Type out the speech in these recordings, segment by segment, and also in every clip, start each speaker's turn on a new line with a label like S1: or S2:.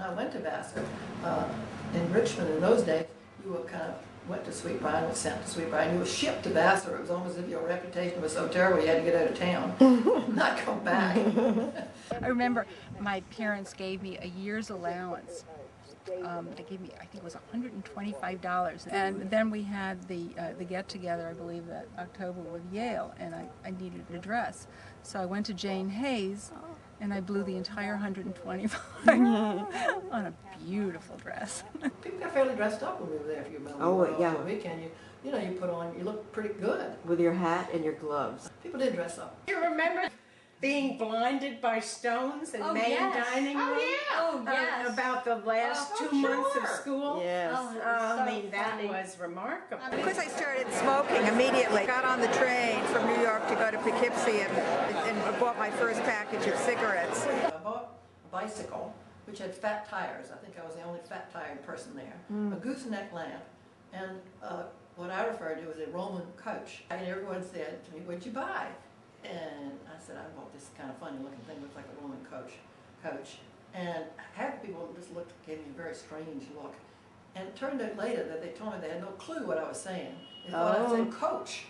S1: I went to Vassar, in Richmond in those days, you were kind of went to Sweetbriar, was sent to Sweetbriar, and you were shipped to Vassar. It was almost as if your reputation was so terrible you had to get out of town, not come back.
S2: I remember my parents gave me a year's allowance. They gave me, I think it was $125, and then we had the get-together, I believe, that October with Yale, and I needed a dress. So I went to Jane Hayes, and I blew the entire $125 on a beautiful dress.
S1: People got fairly dressed up when we were there, if you remember.
S3: Oh, yeah.
S1: For the weekend, you know, you put on, you look pretty good.
S3: With your hat and your gloves.
S1: People did dress up.
S4: You remember being blinded by stones in main
S2: yes.
S4: dining room?
S2: Oh, yes.
S4: About the last 2 months of school?
S3: Yes.
S4: I mean, that was remarkable.
S5: Of course, I started smoking immediately. Got on the train from New York to go to Poughkeepsie and bought my first package of cigarettes.
S1: I bought a bicycle, which had fat tires. I think I was the only fat tired person there. A gooseneck lamp, and what I referred to as a Roman coach. And everyone said to me, "What'd you buy?" And I said, "I bought this kind of funny looking thing, looks like a Roman coach. And half the people just gave me a very strange look. And it turned out later that they told me they had no clue what I was saying. They thought I said coach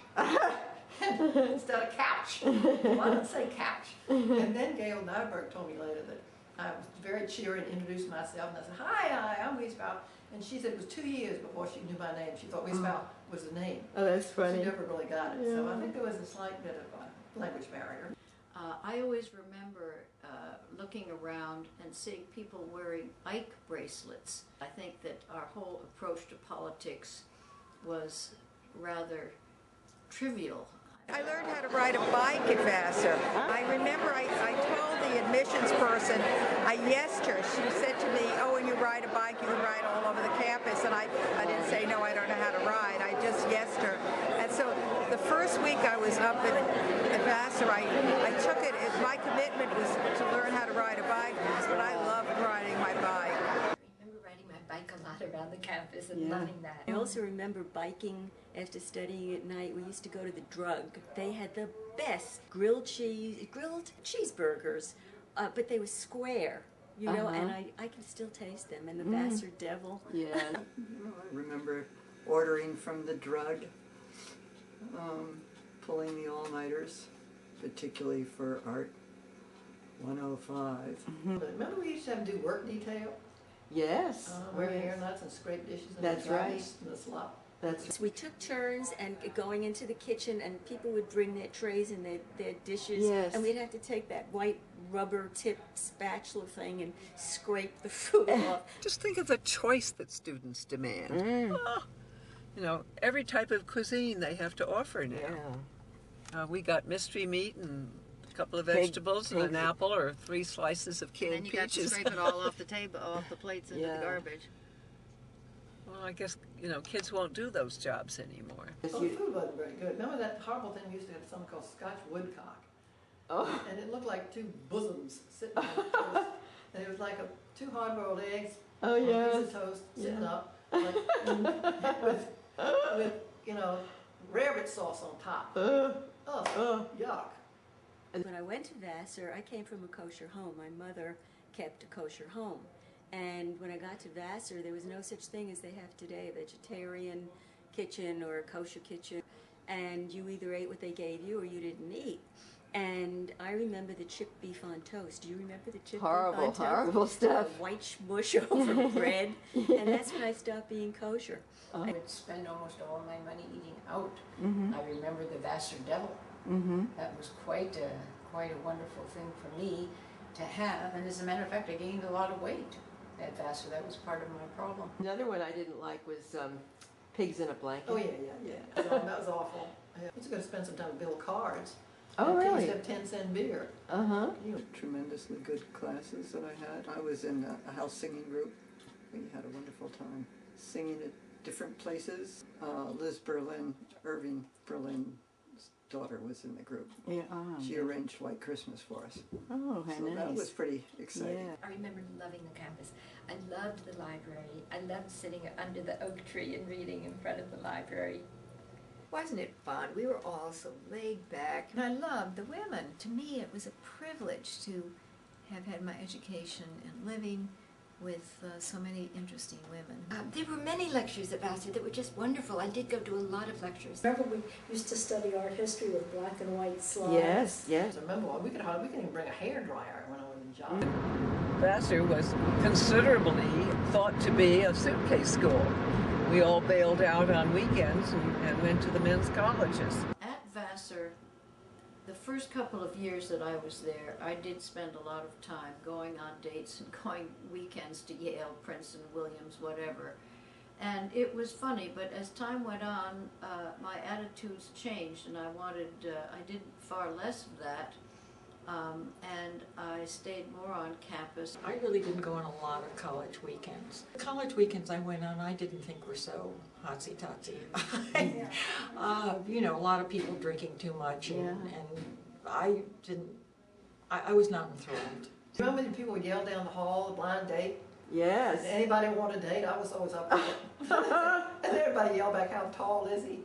S1: instead of couch. Well, I didn't say couch. And then Gail Nyberg told me later that I was very cheery and introduced myself, and I said, hi, I'm Wiesbaum. And she said it was 2 years before she knew my name. She thought Wiesbaum was the name.
S3: Oh, that's funny.
S1: She never really got it.
S3: Yeah.
S1: So I think there was a slight bit of a language barrier.
S6: I always remember looking around and seeing people wearing Ike bracelets. I think that our whole approach to politics was rather trivial.
S5: I learned how to ride a bike at Vassar. I remember I told the admissions person, I yesed her. She said to me, oh, when you ride a bike, you can ride all over the campus. And I didn't say, no, I don't know how to ride. I just yesed her. And so the first week I was up at Vassar, I took it as my commitment was to learn how to ride a bike, but I loved riding my bike.
S7: I remember riding my bike a lot around the campus and loving that.
S8: I also remember biking after studying at night. We used to go to the Drug. They had the best grilled cheeseburgers, but they were square, you know, and I can still taste them. And the Vassar Devil.
S3: Yeah.
S9: I remember ordering from the Drug, pulling the all-nighters, particularly for Art 105.
S1: Remember we used to have to do work detail?
S3: Yes.
S1: Wear hairnuts and scrape dishes and
S3: That's right.
S1: And the slop.
S3: That's
S8: We took turns and going into the kitchen, and people would bring their trays and their dishes,
S3: Yes.
S8: and we'd have to take that white rubber-tipped spatula thing and scrape the food off.
S10: Just think of the choice that students demand. You know, every type of cuisine they have to offer now. We got mystery meat and a couple of vegetables and an apple or 3 slices of canned
S6: And then you got to
S10: peaches.
S6: scrape it all off the table, off the plates into the garbage.
S10: Well, I guess, you know, kids won't do those jobs anymore.
S1: Well, the food wasn't very good. Remember that horrible thing we used to have something called Scotch woodcock?
S3: Oh.
S1: And it looked like 2 bosoms sitting on toast. And it was like 2 hard-boiled eggs on a piece of toast sitting up like, with, you know, rarebit sauce on top. Yuck.
S8: When I went to Vassar, I came from a kosher home. My mother kept a kosher home. And when I got to Vassar, there was no such thing as they have today, a vegetarian kitchen or a kosher kitchen. And you either ate what they gave you or you didn't eat. And I remember the chipped beef on toast. Do you remember the chipped beef on toast?
S3: Horrible stuff.
S8: The white smush over bread. And that's when I stopped being kosher.
S4: I would spend almost all my money eating out. I remember the Vassar Devil. That was quite a wonderful thing for me to have. And as a matter of fact, I gained a lot of weight at Vassar. That was part of my problem.
S3: Another one I didn't like was Pigs in a Blanket.
S1: Oh, yeah. That was awful. I was going to spend some time with Bill Cards.
S3: Oh, really?
S1: He used to have 10-cent beer.
S9: Tremendously good classes that I had. I was in a house singing group. We had a wonderful time singing at different places. Liz Berlin, Irving Berlin's daughter was in the group.
S3: Yeah.
S9: She arranged White Christmas for us.
S3: Oh, how
S9: So
S3: nice.
S9: that was pretty exciting.
S3: Yeah.
S7: I remember loving the campus. I loved the library. I loved sitting under the oak tree and reading in front of the library.
S11: Wasn't it fun? We were all so laid back. And I loved the women. To me, it was a privilege to have had my education in living with so many interesting women.
S7: There were many lectures at Vassar that were just wonderful. I did go to a lot of lectures.
S12: Remember we used to study art history with black and white slides?
S3: Yes, yes.
S1: I remember we could even bring a hairdryer when I was in job.
S10: Vassar was considerably thought to be a suitcase school. We all bailed out on weekends and went to the men's colleges.
S6: At Vassar, the first couple of years that I was there, I did spend a lot of time going on dates and going weekends to Yale, Princeton, Williams, whatever. And it was funny, but as time went on, my attitudes changed, and I did far less of that, and I stayed more on campus.
S12: I really didn't go on a lot of college weekends. The college weekends I went on, I didn't think were so hotsy-totsy. You know, a lot of people drinking too much, and I was not enthralled.
S1: Remember when people would yell down the hall, a blind date?
S3: Yes.
S1: If anybody want a date, I was always up for it. And everybody yelled back, how tall is he?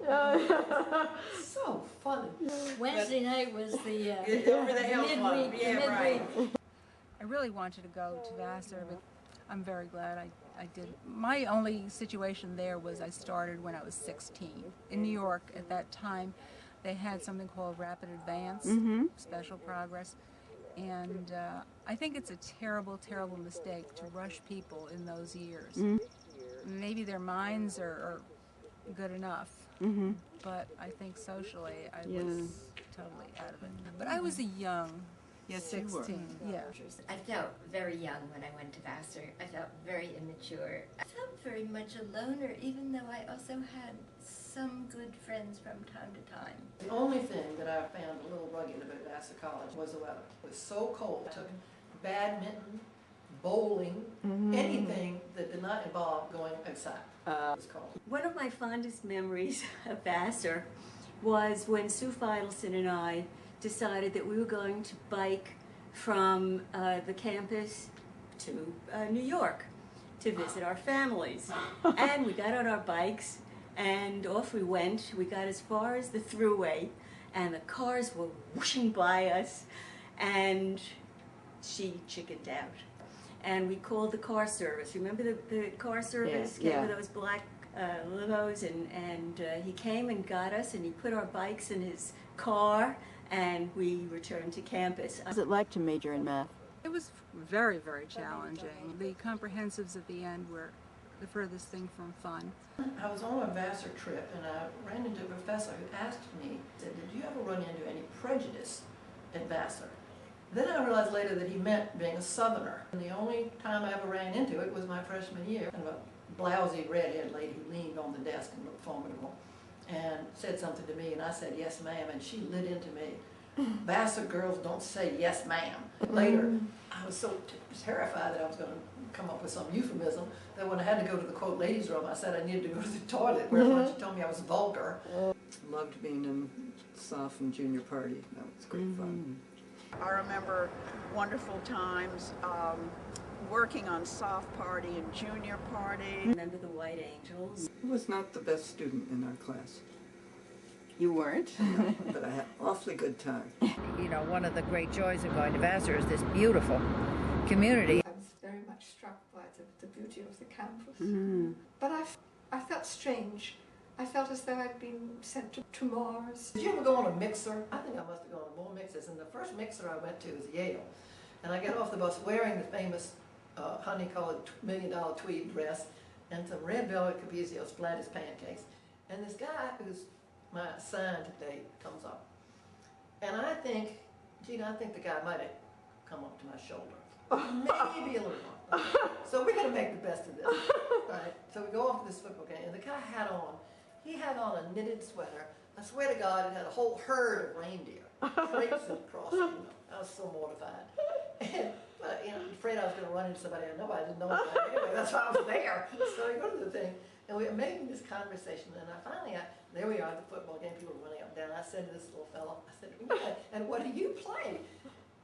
S1: So funny.
S7: Wednesday night was the
S12: Over the hill club.
S7: midweek.
S12: Yeah, right.
S2: I really wanted to go to Vassar, but I'm very glad I did. My only situation there was I started when I was 16. In New York at that time, they had something called Rapid Advance, Special Progress. And I think it's a terrible, terrible mistake to rush people in those years. Maybe their minds are good enough, but I think socially I was totally out of it. But I was a young 16. Yeah.
S7: I felt very young when I went to Vassar. I felt very immature. I felt very much a loner, even though I also had some good friends from time to time.
S1: The only thing that I found a little rugged about Vassar College was the weather. It was so cold. I took badminton, bowling, anything that did not involve going outside. It was cold.
S8: One of my fondest memories of Vassar was when Sue Feidelson and I decided that we were going to bike from the campus to New York to visit our families. And we got on our bikes and off we went. We got as far as the thruway and the cars were whooshing by us and she chickened out. And we called the car service. Remember the car service came with those black limos, and he came and got us, and he put our bikes in his car, and we returned to campus.
S3: What was it like to major in math?
S2: It was very, very challenging. The comprehensives at the end were the furthest thing from fun.
S1: I was on a Vassar trip and I ran into a professor who asked me, said, did you ever run into any prejudice at Vassar? Then I realized later that he meant being a Southerner. And the only time I ever ran into it was my freshman year. Kind of a blousy redhead lady who leaned on the desk and looked formidable and said something to me and I said, yes ma'am, and she lit into me. Vassar girls don't say yes ma'am. Later, I was so terrified that I was going to come up with some euphemism that when I had to go to the quote ladies room, I said I needed to go to the toilet, whereupon she told me I was vulgar.
S9: Loved being in soph and junior party. That was great fun.
S13: I remember wonderful times working on soph party and junior party.
S8: Remember the White Angels?
S9: I was not the best student in our class.
S3: You weren't?
S9: No, but I had an awfully good time.
S11: You know, one of the great joys of going to Vassar is this beautiful community.
S14: I was very much struck by the beauty of the campus. But I felt strange. I felt as though I'd been sent to Mars.
S1: Did you ever go on a mixer? I think I must have gone on more mixers. And the first mixer I went to was Yale. And I got off the bus wearing the famous honey-colored $1 million tweed dress and some red velvet capezios, flat as pancakes. And this guy who's my sign today comes up. And I think, Gina, I think the guy might have come up to my shoulder. Maybe a little more. So we're going to make the best of this. Right? So we go off to this football game, and the guy he had on a knitted sweater. I swear to God, it had a whole herd of reindeer traipsing across. I was so mortified. And, afraid I was going to run into somebody I know. I didn't know anybody anyway. That's why I was there. So I go to the thing, and we were making this conversation, and there we are at the football game. People were running up and down. I said to this little fellow, I said, and what do you play?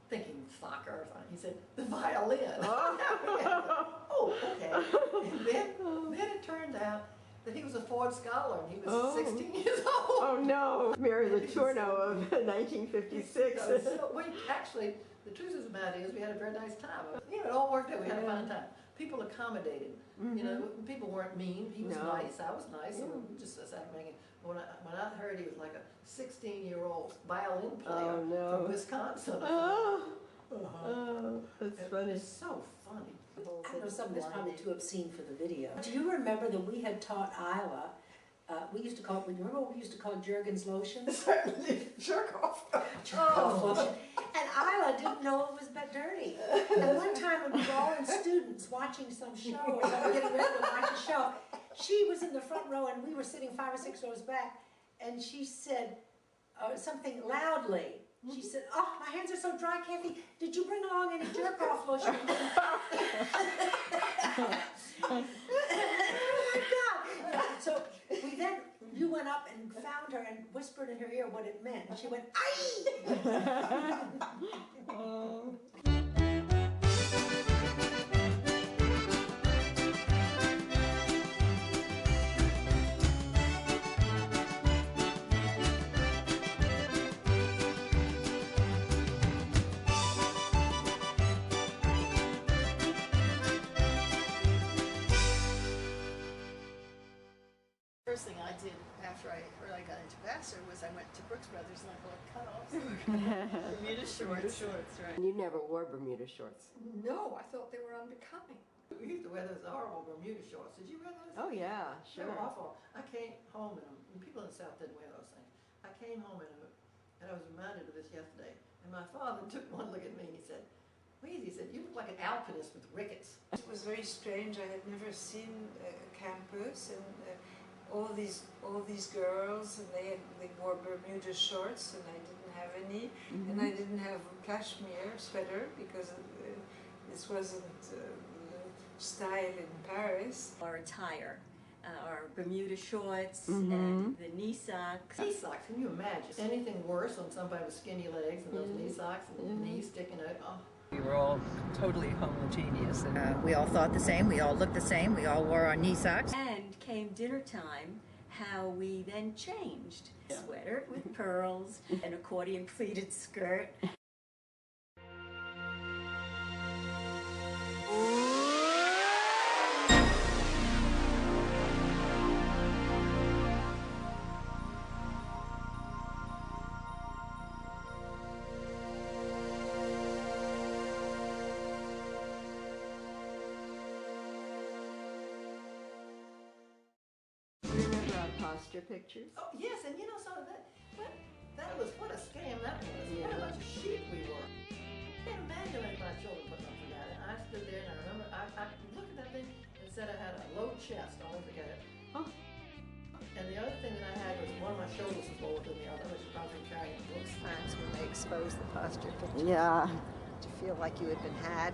S1: Thinking soccer or something. He said, the violin. Oh, okay. And then it turned out that he was a Ford Scholar, and he was 16 years old.
S3: Oh no, Mary Letourneau of 1956.
S1: So actually, the truth of the matter is we had a very nice time. It all worked out. We had a fun time. people accommodated. You know, people weren't mean. He was nice. I was nice. And we just sat making. When I heard he was like a 16-year-old violin player from Wisconsin.
S3: That's funny.
S1: It's so funny.
S15: I know some of it's probably too obscene for the video. Do you remember that we had taught Isla, we used to call it, remember what we used to call Jergens lotion?
S1: Certainly, jerk off.
S15: Lotion. And Isla didn't know it was but dirty. And one time when we were all in students watching some show, or someone getting ready to watch a show, she was in the front row and we were sitting 5 or 6 rows back, and she said something loudly. She said, "Oh, my hands are so dry, Kathy. Did you bring along any jerk-off lotion?" Oh my God! So you went up and found her and whispered in her ear what it meant. And she went, "Aye!"
S1: First thing I did after I heard I got into Vassar was I went to Brooks Brothers and I bought cutoffs. Bermuda shorts.
S3: And you never wore Bermuda shorts.
S14: No, I thought they were unbecoming.
S1: We used to wear those horrible Bermuda shorts. Did you wear those?
S3: Oh yeah,
S1: They
S3: sure.
S1: were awful. I came home in them, and people in the South didn't wear those things. I came home in them, and I was reminded of this yesterday. And my father took one look at me and he said, "Please," he said, "you look like an alpinist with rickets."
S16: It was very strange. I had never seen a campus, and all these girls, and they wore Bermuda shorts, and I didn't have any, and I didn't have a cashmere sweater because this wasn't style in Paris.
S8: Our attire, our Bermuda shorts and the knee socks.
S1: Knee socks, can you imagine? Anything worse on somebody with skinny legs and those knee socks and the knees sticking out? Oh.
S10: We were all totally homogeneous.
S17: We all thought the same, we all looked the same, we all wore our knee socks.
S8: And came dinner time, how we then changed. Sweater with pearls, an accordion pleated skirt.
S3: Posture pictures.
S1: Oh, yes, and you know some of that, what a scam that was. What a bunch of sheep we were. I can't imagine any of my children putting up with that. And I stood there and I remember, I looked at that thing and said I had a low chest, I'll never forget it. Oh. And the other thing that I had was one of my shoulders was lower than the other, which is probably carrying books.
S18: Times when they exposed the posture pictures.
S3: Yeah.
S18: To feel like you had been had.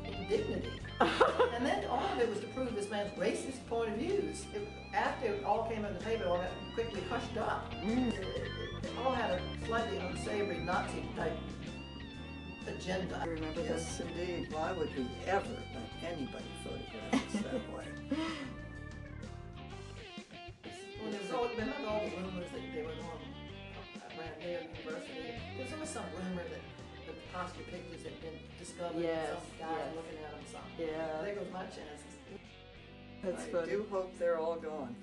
S1: Indignity. And then all of it was to prove this man's racist point of views. After it all came in the paper, it all got quickly hushed up. It all had a slightly unsavory Nazi-type agenda.
S9: I remember this. Yes, indeed. Why would we ever let anybody photograph us that way?
S1: Well, remember all the rumors that they were going around Yale University? There was always some rumor that the posture pictures had been discovered and some guy looking at them. There goes my chances.
S9: I do hope they're all gone.